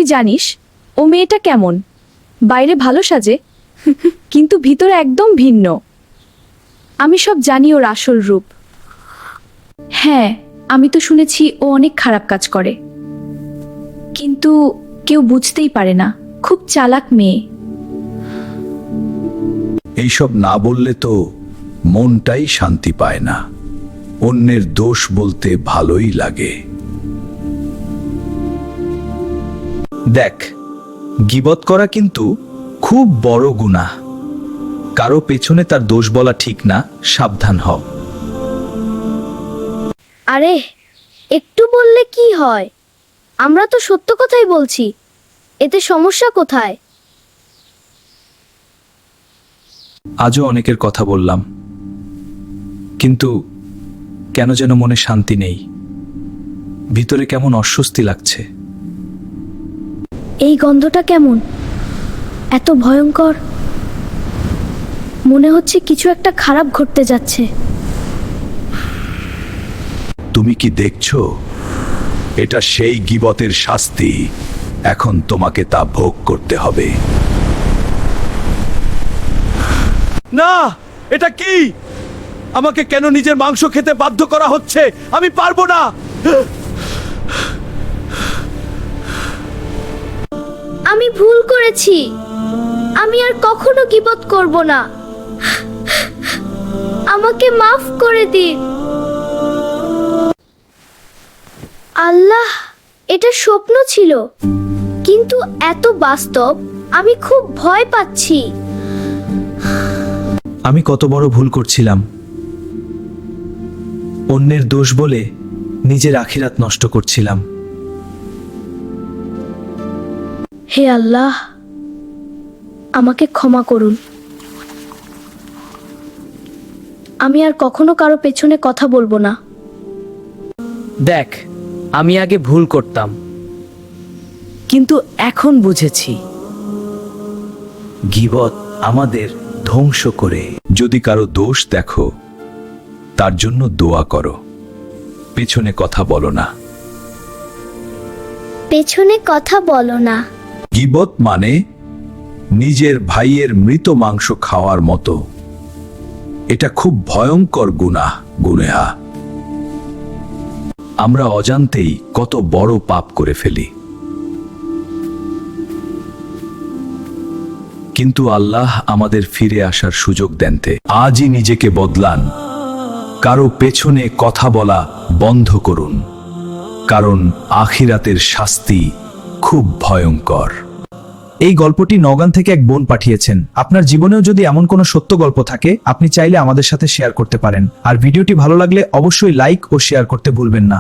তুই জানিস ও মেয়েটা কেমন? বাইরে ভালো সাজে, কিন্তু ভিতরে একদম ভিন্ন। আমি সব জানি ওর আসল রূপ। হ্যাঁ, আমি তো শুনেছি ও অনেক খারাপ কাজ করে, কিন্তু কেউ বুঝতেই পারে না। খুব চালাক মেয়ে। এইসব না বললে তো মনটাই শান্তি পায় না। অন্যের দোষ বলতে ভালোই লাগে। দেখ, গীবত করা কিন্তু খুব বড় গুনাহ। কারো পেছনে তার দোষ বলা ঠিক না, সাবধান হও। আরে একটু বললে কি হয়? আমরা তো সত্য কথাই বলছি, এতে সমস্যা কোথায়? আজও অনেকের কথা বললাম, কিন্তু কেন যেন মনে শান্তি নেই। ভিতরে কেমন অস্বস্তি লাগছে। এই গন্ধটা কেমন, এত ভয়ঙ্কর। মনে হচ্ছে কিছু একটা খারাপ ঘটতে যাচ্ছে। তুমি কি দেখছো? এটা সেই গীবতের শাস্তি। এখন তোমাকে তা ভোগ করতে হবে। না, এটা কি? আমাকে কেন নিজের মাংস খেতে বাধ্য করা হচ্ছে? আমি পারবো না। আমি ভুল করেছি, আমি আর কখনো গীবত করব না। আমাকে মাফ করে দিন আল্লাহ। এটা স্বপ্ন ছিল, কিন্তু এত বাস্তব। আমি খুব ভয় পাচ্ছি। আমি কত বড় ভুল করছিলাম। অন্যের দোষ বলে নিজের আখিরাত নষ্ট করছিলাম। হে আল্লাহ, আমাকে ক্ষমা করুন। আমি আর কখনো কারো পেছনে কথা বলবো না। দেখ, আমি আগে ভুল করতাম, কিন্তু এখন বুঝেছি গীবত আমাদের ধ্বংস করে। যদি কারো দোষ দেখো, তার জন্য দোয়া করো, পেছনে কথা বলো না। পেছনে কথা বলো না। গীবত মানে নিজের ভাইয়ের মৃত মাংস খাওয়ার মতো। এটা খুব ভয়ঙ্কর গুনাহ। আমরা অজান্তেই কত বড় পাপ করে ফেলি, কিন্তু আল্লাহ আমাদের ফিরে আসার সুযোগ দেনতে। আজই নিজেকে বদলান, কারো পেছনে কথা বলা বন্ধ করুন, কারণ আখিরাতের শাস্তি খুব ভয়ঙ্কর। এই গল্পটি নওগাঁ থেকে এক বোন পাঠিয়েছেন। আপনার জীবনেও যদি এমন কোনো সত্য গল্প থাকে, আপনি চাইলে আমাদের সাথে শেয়ার করতে পারেন। আর ভিডিওটি ভালো লাগলে অবশ্যই লাইক ও শেয়ার করতে ভুলবেন না।